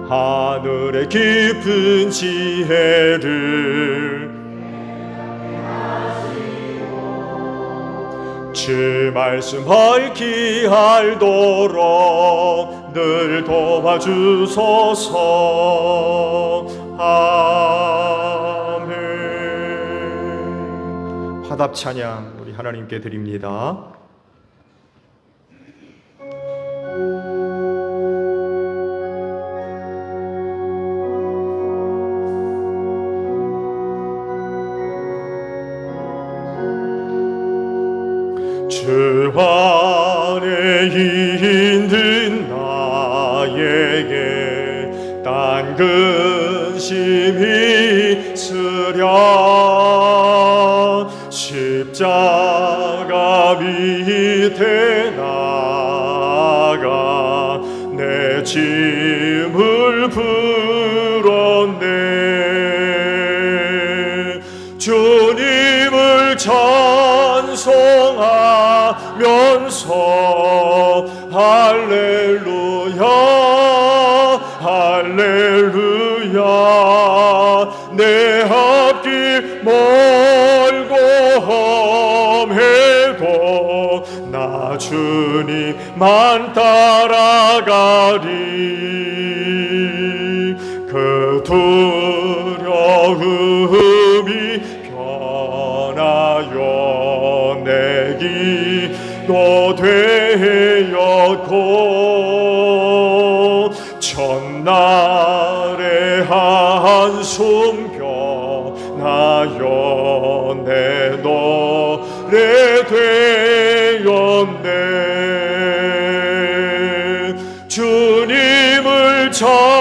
하늘의 깊은 지혜를 주 말씀 밝히 알도록 늘 도와주소서. 아멘. 화답 찬양 우리 하나님께 드립니다. 주 안에 있는 나에게 딴 근심이 있으랴 십자가 밑에 나가 내 짐을 풀었네. 주님을 찬송하면서 할렐루야 할렐루야 내 앞길 멀고 험해도 나 주님만 따라가리. 그 두려움이 변하여 내 기도 되었고 첫날의 한숨 변하여 내 노래 되었네. 주님을 찬송하면서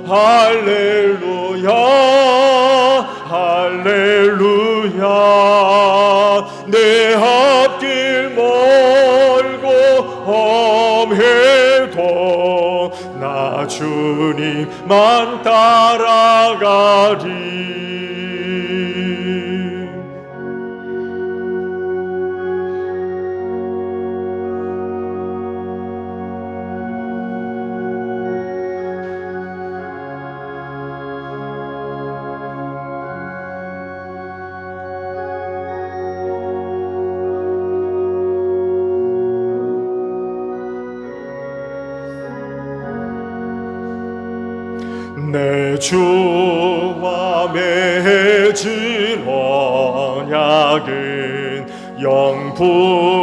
할렐루야 할렐루야 내 앞길 멀고 험해도 나 주님만 따라가리. 내 주와 맺은 언약은 영불변하시니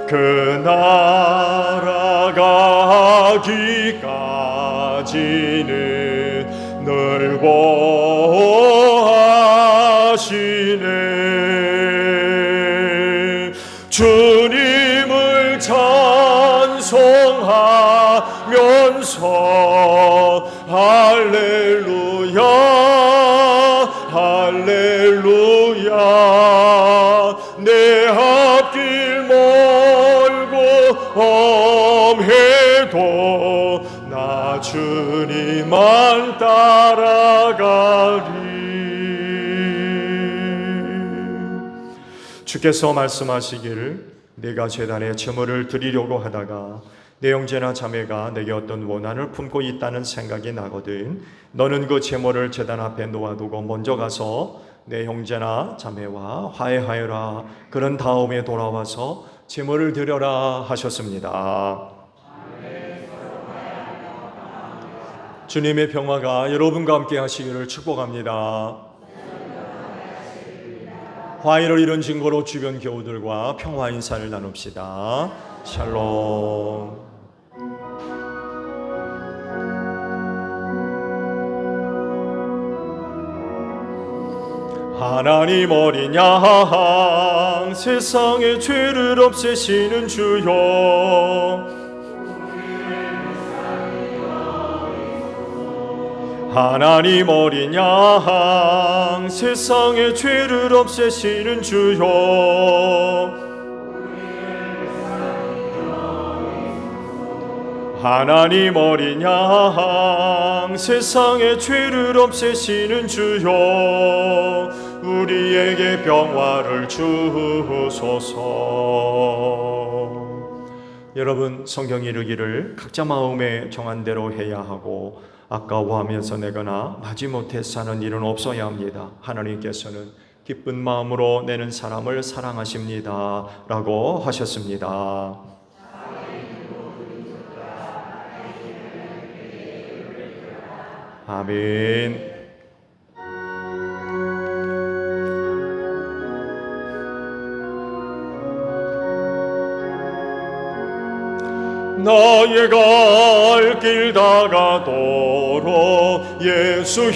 그 나라 가기까지는 늘 보호하시네. 주님을 찬송하 앞길 멀고 험해도 나 주님만 따라가리. 주께서 말씀하시기를 내가 제단에 제물을 드리려고 하다가 내 형제나 자매가 내게 어떤 원한을 품고 있다는 생각이 나거든 너는 그 제물을 제단 앞에 놓아두고 먼저 가서 내 형제나 자매와 화해하여라. 그런 다음에 돌아와서 제물을 드려라 하셨습니다. 주님의 평화가 여러분과 함께 하시기를 축복합니다. 화해를 이룬 증거로 주변 교우들과 평화 인사를 나눕시다. 샬롬. 하나님 어린 양 세상의 죄를 없애시는 주여 하나님 어린 양 세상의 죄를 없애시는 주여 하나님 어린 양 세상의 죄를 없애시는 주여 우리에게 평화를 주소서. 여러분 성경이 이르기를 각자 마음에 정한 대로 해야 하고 아까워하면서 내거나 마지못해 사는 일은 없어야 합니다. 하나님께서는 기쁜 마음으로 내는 사람을 사랑하십니다 라고 하셨습니다. 아멘. 나의 갈 길 다가도록 예수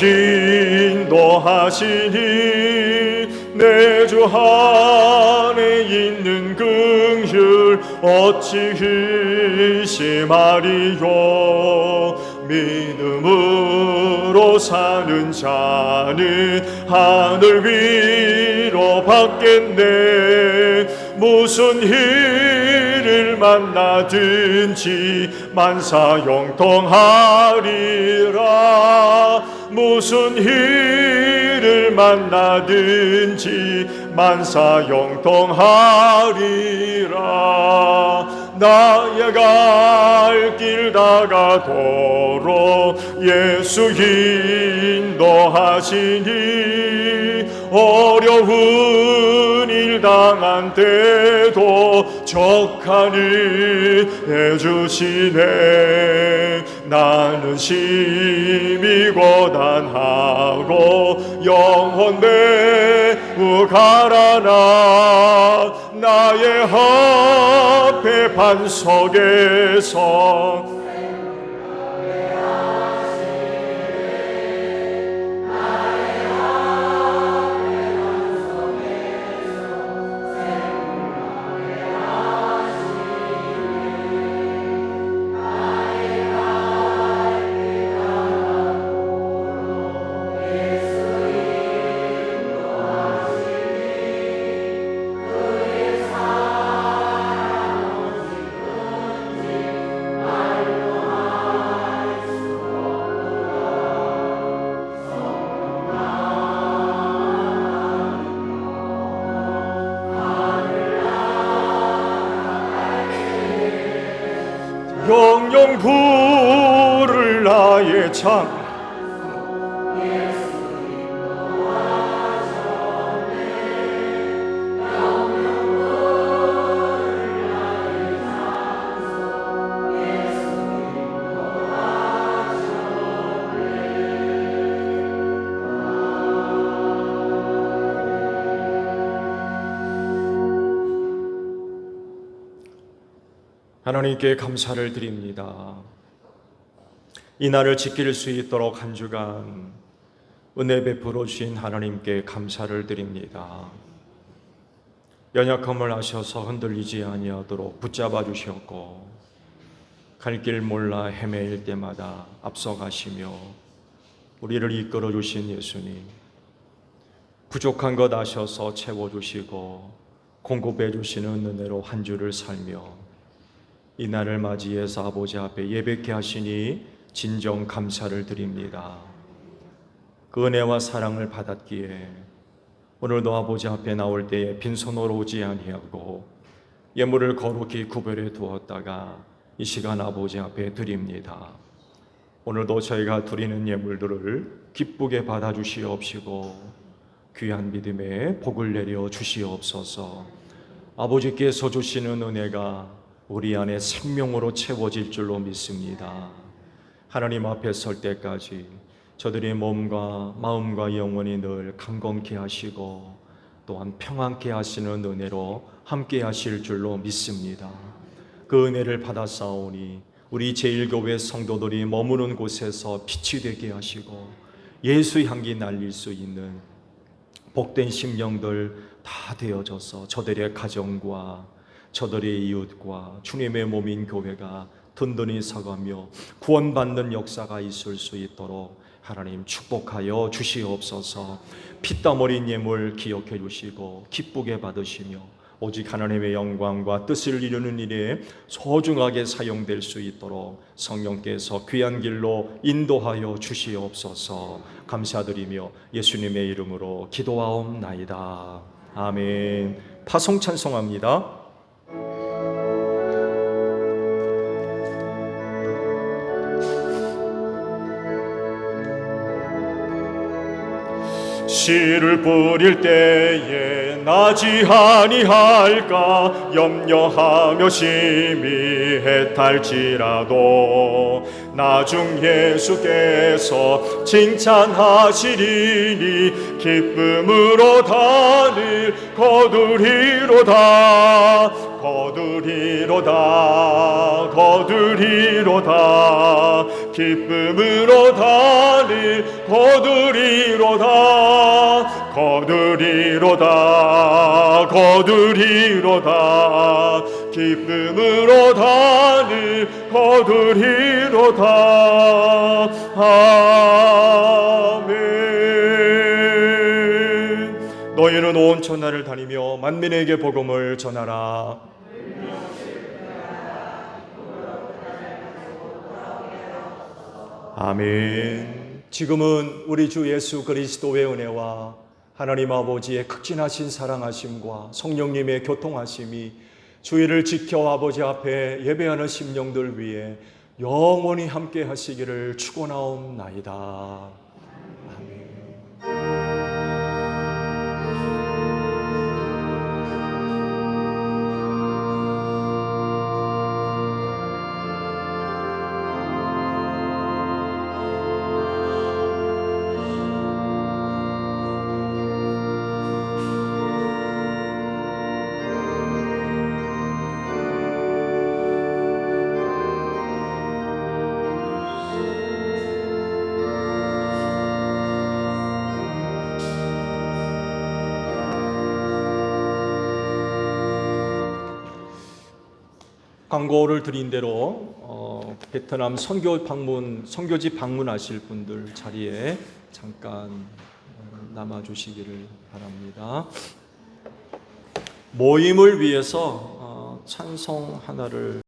인도하시니 내 주 안에 있는 긍휼 어찌 의심하리요. 믿음으로 사는 자는 하늘 위로 받겠네. 무슨 일을 만나든지 만사형통하리라. 무슨 일을 만나든지 만사형통하리라. 나의 갈 길 다가도록 예수 인도하시니 어려운 일 당한 때도 족하니 해주시네. 나는 심히 고단하고 영혼 매우 가라나 나의 앞에 반석에서 영영 부를 나의 창 하나님께 감사를 드립니다. 이 날을 지킬 수 있도록 한 주간 은혜 베풀어 주신 하나님께 감사를 드립니다. 연약함을 아셔서 흔들리지 아니하도록 붙잡아 주셨고 갈 길 몰라 헤매일 때마다 앞서가시며 우리를 이끌어 주신 예수님, 부족한 것 아셔서 채워주시고 공급해 주시는 은혜로 한 주를 살며 이 날을 맞이해서 아버지 앞에 예배케 하시니 진정 감사를 드립니다. 그 은혜와 사랑을 받았기에 오늘도 아버지 앞에 나올 때에 빈손으로 오지 아니하고 예물을 거룩히 구별해 두었다가 이 시간 아버지 앞에 드립니다. 오늘도 저희가 드리는 예물들을 기쁘게 받아주시옵시고 귀한 믿음에 복을 내려 주시옵소서. 아버지께서 주시는 은혜가 우리 안에 생명으로 채워질 줄로 믿습니다. 하나님 앞에 설 때까지 저들의 몸과 마음과 영혼이 늘 강건케 하시고 또한 평안케 하시는 은혜로 함께 하실 줄로 믿습니다. 그 은혜를 받아싸우니 우리 제1교회 성도들이 머무는 곳에서 빛이 되게 하시고 예수 향기 날릴 수 있는 복된 심령들 다 되어져서 저들의 가정과 저들의 이웃과 주님의 몸인 교회가 든든히 서가며 구원받는 역사가 있을 수 있도록 하나님 축복하여 주시옵소서. 피땀 어린 예물 기억해 주시고 기쁘게 받으시며 오직 하나님의 영광과 뜻을 이루는 일에 소중하게 사용될 수 있도록 성령께서 귀한 길로 인도하여 주시옵소서. 감사드리며 예수님의 이름으로 기도하옵나이다. 아멘. 파송 찬송합니다. 씨를 뿌릴 때에 나지 아니할까 염려하며 심히 애탈지라도 나중 예수께서 칭찬하시리니 기쁨으로 다를 거두리로다 거두리로다 거두리로다 기쁨으로 다를 거두리로다 거두리로다 거두리로다 기쁨으로 다를 거두리로다. 아멘. 너희는 온 천하를 다니며 만민에게 복음을 전하라. 아멘. 지금은 우리 주 예수 그리스도의 은혜와 하나님 아버지의 극진하신 사랑하심과 성령님의 교통하심이 주의를 지켜 아버지 앞에 예배하는 심령들 위해 영원히 함께 하시기를 축원하옵나이다. 아멘. 광고를 드린 대로 베트남 선교지 방문하실 분들 자리에 잠깐 남아 주시기를 바랍니다. 모임을 위해서 찬송 하나를